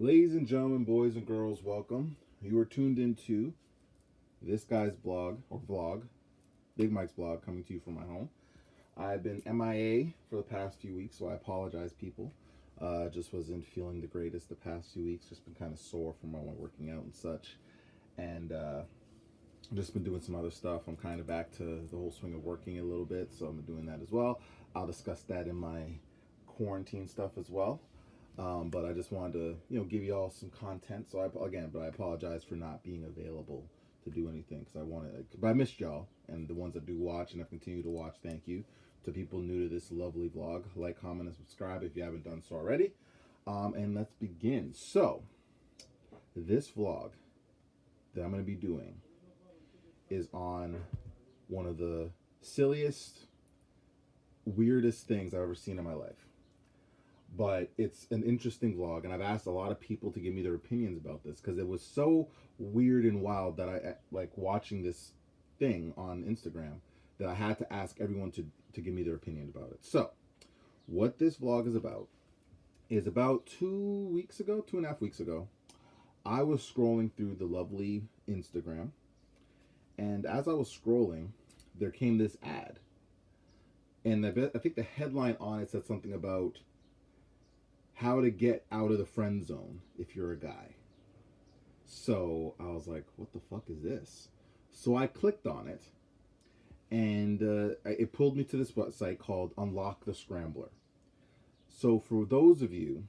Ladies and gentlemen, boys and girls, welcome. You are tuned into this guy's blog or vlog, Bigmikes blog, coming to you from my home. I've been MIA for the past few weeks, so I apologize, people. Just wasn't feeling the greatest the past few weeks. Just been kind of sore from all my working out and such, and just been doing some other stuff. I'm kind of back to the whole swing of working a little bit, so I'm doing that as well. I'll discuss that in my quarantine stuff as well. But I just wanted to, give you all some content. So but I apologize for not being available to do anything because but I missed y'all and the ones that do watch and have continued to watch. Thank you to people new to this lovely vlog. Like, comment, and subscribe if you haven't done so already. And let's begin. So, this vlog that I'm going to be doing is on one of the silliest, weirdest things I've ever seen in my life. But it's an interesting vlog, and I've asked a lot of people to give me their opinions about this because it was so weird and wild that I like watching this thing on Instagram that I had to ask everyone to give me their opinion about it. So, what this vlog is about 2.5 weeks ago, I was scrolling through the lovely Instagram, and as I was scrolling, there came this ad, and I think the headline on it said something about how to get out of the friend zone if you're a guy. So I was like, what the fuck is this? So I clicked on it, and it pulled me to this website called Unlock the Scrambler. So for those of you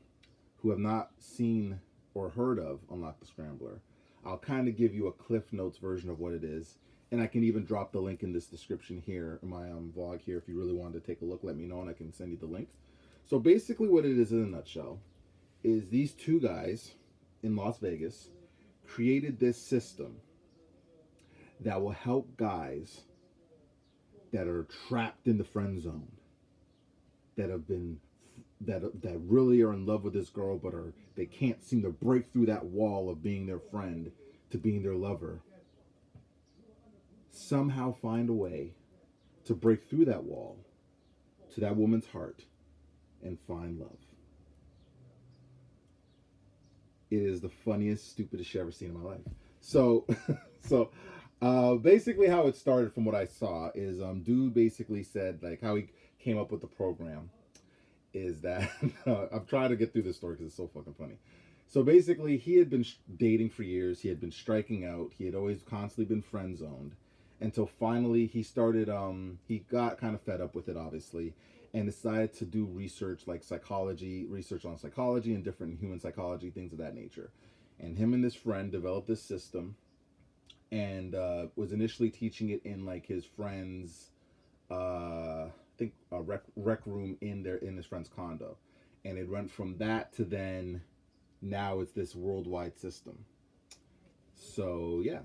who have not seen or heard of Unlock the Scrambler, I'll kind of give you a Cliff Notes version of what it is. And I can even drop the link in this description here in my vlog here. If you really wanted to take a look, let me know and I can send you the link. So basically what it is in a nutshell is these two guys in Las Vegas created this system that will help guys that are trapped in the friend zone, that really are in love with this girl but they can't seem to break through that wall of being their friend to being their lover. Somehow find a way to break through that wall to that woman's heart and find love. It is the funniest, stupidest shit I've ever seen in my life. So, basically how it started from what I saw is, dude basically said, like, how he came up with the program is that, I'm trying to get through this story because it's so fucking funny. So basically, he had been dating for years. He had been striking out. He had always constantly been friend zoned until finally he started, he got kind of fed up with it, obviously, and decided to do research on psychology and different human psychology, things of that nature. And him and this friend developed this system and was initially teaching it in like his friend's, I think a rec room in his friend's condo. And it went from that to then now it's this worldwide system. So yeah.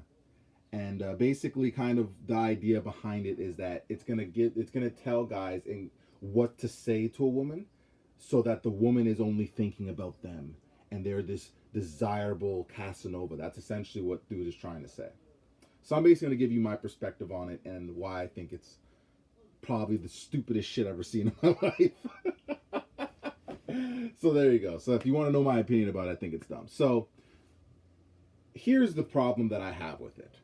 And basically kind of the idea behind it is that it's gonna tell guys what to say to a woman so that the woman is only thinking about them and they're this desirable Casanova. That's essentially what dude is trying to say. So I'm basically going to give you my perspective on it and why I think it's probably the stupidest shit I've ever seen in my life. So there you go. So if you want to know my opinion about it, I think it's dumb. So here's the problem that I have with it.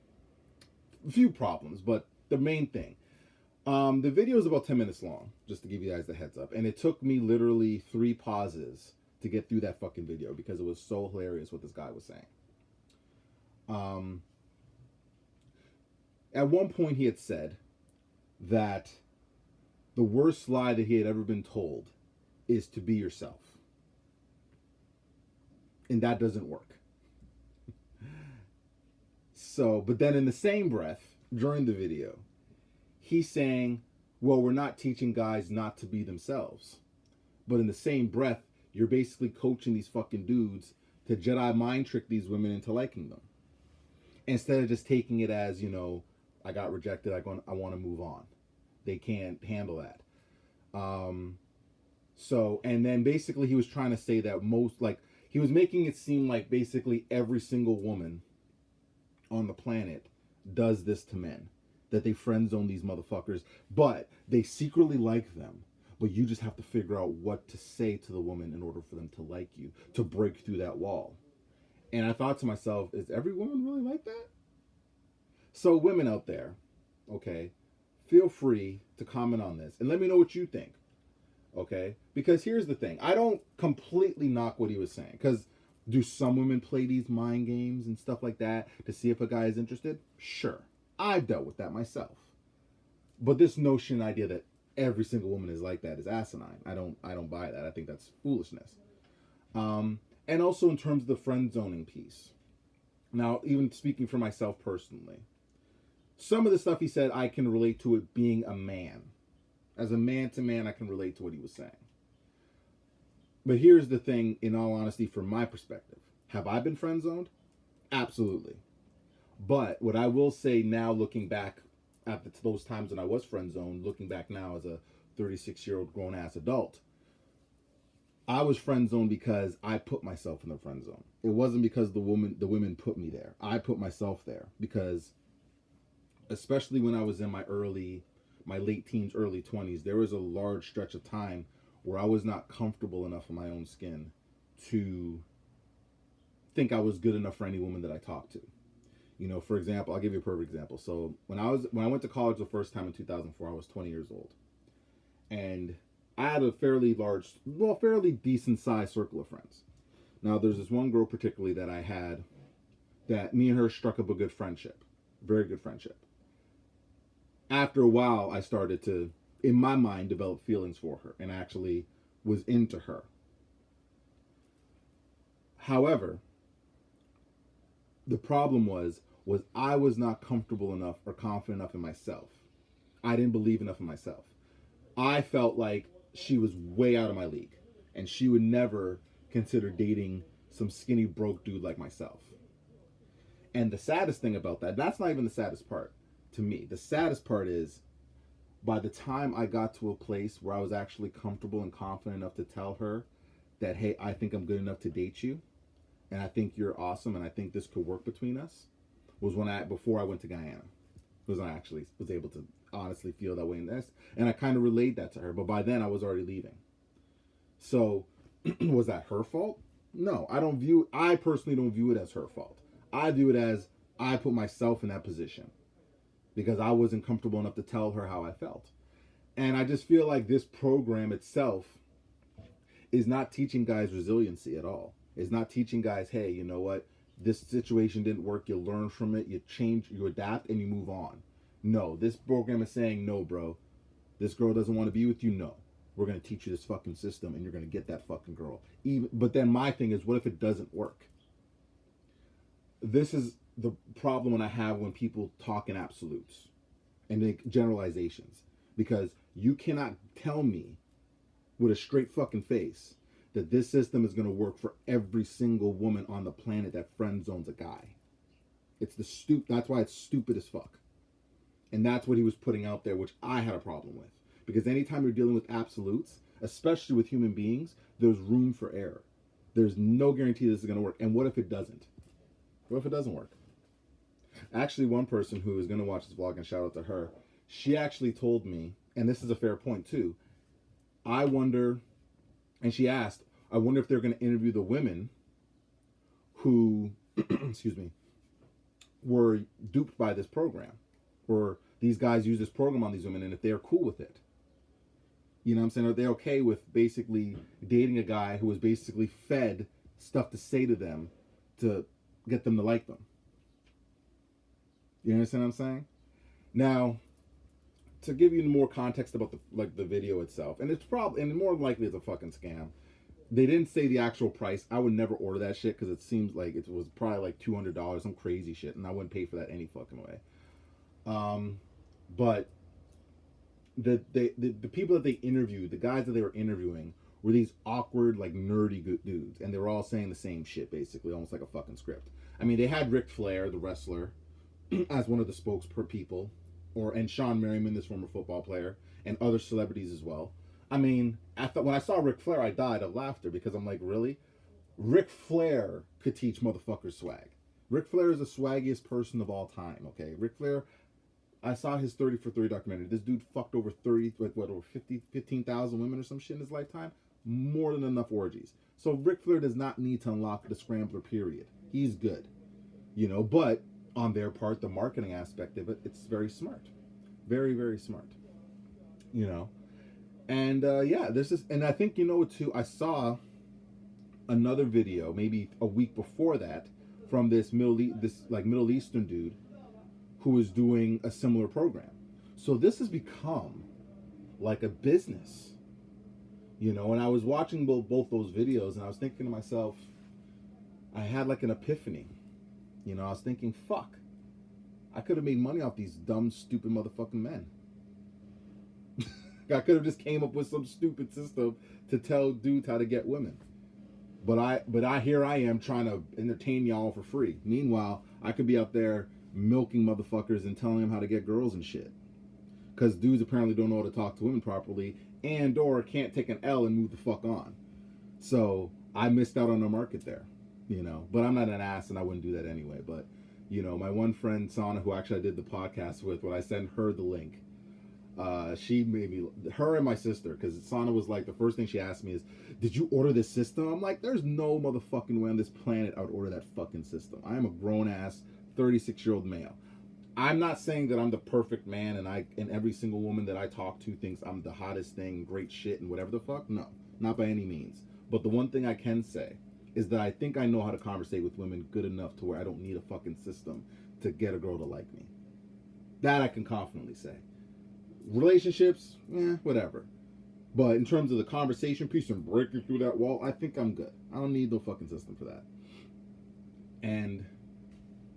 A few problems, but the main thing. The video is about 10 minutes long, just to give you guys the heads up. And it took me literally 3 pauses to get through that fucking video because it was so hilarious what this guy was saying. At one point he had said that the worst lie that he had ever been told is to be yourself. And that doesn't work. So, but then in the same breath, during the video, he's saying, well, we're not teaching guys not to be themselves. But in the same breath, you're basically coaching these fucking dudes to Jedi mind trick these women into liking them. Instead of just taking it as, I got rejected, I want to move on. They can't handle that. So, and then basically he was trying to say that he was making it seem like basically every single woman on the planet does this to men. That they friend zone these motherfuckers, but they secretly like them. But you just have to figure out what to say to the woman in order for them to like you, to break through that wall. And I thought to myself, is every woman really like that? So women out there, okay, feel free to comment on this and let me know what you think. Okay? Because here's the thing. I don't completely knock what he was saying. Because do some women play these mind games and stuff like that to see if a guy is interested? Sure. I've dealt with that myself. But this notion idea that every single woman is like that is asinine. I don't buy that. I think that's foolishness. And also in terms of the friend zoning piece. Now, even speaking for myself personally, some of the stuff he said, I can relate to it being a man. As a man to man, I can relate to what he was saying. But here's the thing, in all honesty, from my perspective. Have I been friend zoned? Absolutely. But what I will say now, looking back at those times when I was friend zoned, looking back now as a 36-year-old grown-ass adult, I was friend zoned because I put myself in the friend zone. It wasn't because the women put me there. I put myself there because, especially when I was in my late teens, early 20s, there was a large stretch of time where I was not comfortable enough in my own skin to think I was good enough for any woman that I talked to. You know, for example, I'll give you a perfect example. So when I went to college the first time in 2004, I was 20 years old. And I had a fairly decent sized circle of friends. Now, there's this one girl particularly that I had that me and her struck up a good friendship. Very good friendship. After a while, I started to, in my mind, develop feelings for her and actually was into her. However, the problem was I was not comfortable enough or confident enough in myself. I didn't believe enough in myself. I felt like she was way out of my league, and she would never consider dating some skinny broke dude like myself. And the saddest thing about that's not even the saddest part to me. The saddest part is, by the time I got to a place where I was actually comfortable and confident enough to tell her that, hey, I think I'm good enough to date you, and I think you're awesome, and I think this could work between us, was before I went to Guyana. Was when I actually was able to honestly feel that way in this, and I kind of relayed that to her, but by then I was already leaving. So, was that her fault? No, I personally don't view it as her fault. I view it as I put myself in that position because I wasn't comfortable enough to tell her how I felt. And I just feel like this program itself is not teaching guys resiliency at all. It's not teaching guys, hey, you know what? This situation didn't work. You learn from it. You change, you adapt, and you move on. No, this program is saying, no, bro. This girl doesn't want to be with you. No. We're going to teach you this fucking system, and you're going to get that fucking girl. But then my thing is, what if it doesn't work? This is the problem when I have when people talk in absolutes and make generalizations. Because you cannot tell me with a straight fucking face that this system is going to work for every single woman on the planet that friend zones a guy. That's why it's stupid as fuck. And that's what he was putting out there, which I had a problem with. Because anytime you're dealing with absolutes, especially with human beings, there's room for error. There's no guarantee this is going to work. And what if it doesn't? What if it doesn't work? Actually, one person who is going to watch this vlog, and shout out to her, she actually told me, and this is a fair point too, I wonder, and she asked, I wonder if they're going to interview the women who, excuse me, were duped by this program. Or these guys use this program on these women, and if they're cool with it. You know what I'm saying? Are they okay with basically dating a guy who was basically fed stuff to say to them to get them to like them? You understand what I'm saying? Now, to give you more context about the video itself, and it's probably, and more likely it's a fucking scam. They didn't say the actual price. I would never order that shit because it seems like it was probably like $200, some crazy shit, and I wouldn't pay for that any fucking way. But the people that they interviewed, the guys that they were interviewing, were these awkward, like nerdy dudes, and they were all saying the same shit basically, almost like a fucking script. I mean, they had Ric Flair, the wrestler, as one of the people, and Sean Merriman, this former football player, and other celebrities as well. I mean, when I saw Ric Flair, I died of laughter because I'm like, really? Ric Flair could teach motherfuckers swag. Ric Flair is the swaggiest person of all time, okay? Ric Flair I saw his 30 for 30 documentary. This dude fucked over 30, like what, over 50, 15,000 women or some shit in his lifetime. More than enough orgies. So Ric Flair does not need to unlock the scrambler, period. He's good. You know, but on their part, the marketing aspect of it, it's very smart. Very, very smart. You know. And yeah, this is, and I think, you know, too, I saw another video maybe a week before that from this Middle Eastern dude who is doing a similar program. So this has become like a business, you know. And I was watching both those videos, and I was thinking to myself, I had like an epiphany, you know. I was thinking, fuck, I could have made money off these dumb, stupid motherfucking men. I could have just came up with some stupid system to tell dudes how to get women. But here I am trying to entertain y'all for free. Meanwhile, I could be out there milking motherfuckers and telling them how to get girls and shit. Because dudes apparently don't know how to talk to women properly, and or can't take an L and move the fuck on. So I missed out on the market there, you know. But I'm not an ass, and I wouldn't do that anyway. But, you know, my one friend, Sana, who actually I did the podcast with, when I sent her the link, she made me, her and my sister, because Sana was like, the first thing she asked me is, did you order this system? I'm like, there's no motherfucking way on this planet I would order that fucking system. I am a grown-ass 36-year-old male. I'm not saying that I'm the perfect man and every single woman that I talk to thinks I'm the hottest thing, great shit, and whatever the fuck. No, not by any means. But the one thing I can say is that I think I know how to conversate with women good enough to where I don't need a fucking system to get a girl to like me. That I can confidently say. Relationships, whatever. But in terms of the conversation piece and breaking through that wall, I think I'm good. I don't need no fucking system for that. And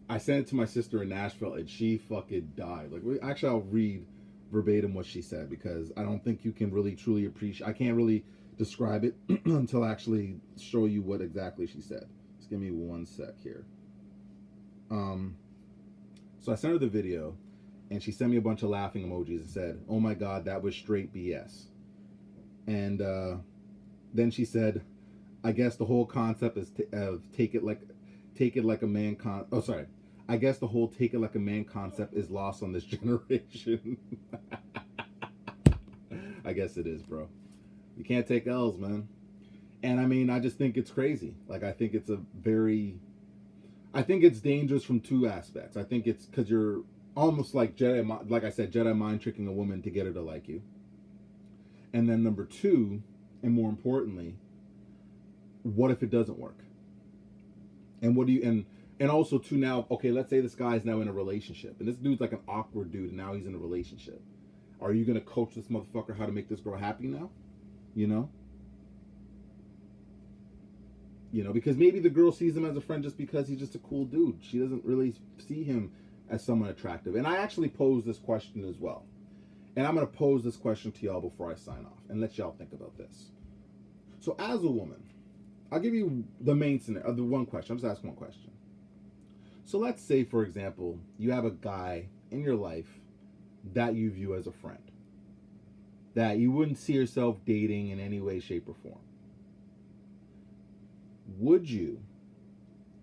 I sent it to my sister in Nashville, and she fucking died. Like, actually, I'll read verbatim what she said, because I don't think you can really truly appreciate. I can't really describe it until I actually show you what exactly she said. Just give me one sec here. So I sent her the video, and she sent me a bunch of laughing emojis and said, "Oh my God, that was straight BS." And then she said, "I guess the whole concept is take it like a man I guess the whole take it like a man concept is lost on this generation." I guess it is, bro. You can't take L's, man. And I mean, I just think it's crazy. Like, I think it's dangerous from two aspects. I think it's because you're almost like Jedi mind tricking a woman to get her to like you. And then number two, and more importantly, what if it doesn't work? And what do you, and also too, now, okay, let's say this guy's now in a relationship, and this dude's like an awkward dude, and now he's in a relationship. Are you gonna coach this motherfucker how to make this girl happy now? You know? You know, because maybe the girl sees him as a friend just because he's just a cool dude. She doesn't really see him as someone attractive. And I actually posed this question as well. And I'm going to pose this question to y'all before I sign off and let y'all think about this. So as a woman, I'll give you the main scenario, the one question. I'm just asking one question. So let's say, for example, you have a guy in your life that you view as a friend, that you wouldn't see yourself dating in any way, shape, or form. Would you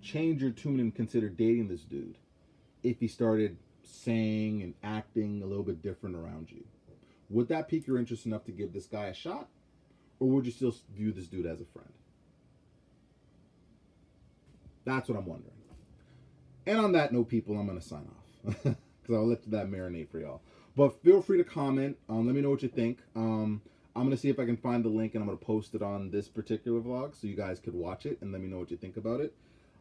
change your tune and consider dating this dude if he started saying and acting a little bit different around you? Would that pique your interest enough to give this guy a shot? Or would you still view this dude as a friend? That's what I'm wondering. And on that note, people, I'm going to sign off. Because I'll let that marinate for y'all. But feel free to comment. Let me know what you think. I'm going to see if I can find the link, and I'm going to post it on this particular vlog so you guys could watch it and let me know what you think about it.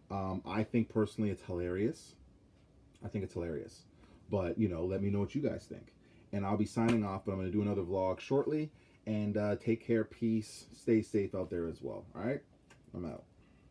I think personally it's hilarious. I think it's hilarious. But, you know, let me know what you guys think. And I'll be signing off, but I'm going to do another vlog shortly. And take care, peace, stay safe out there as well. All right? I'm out.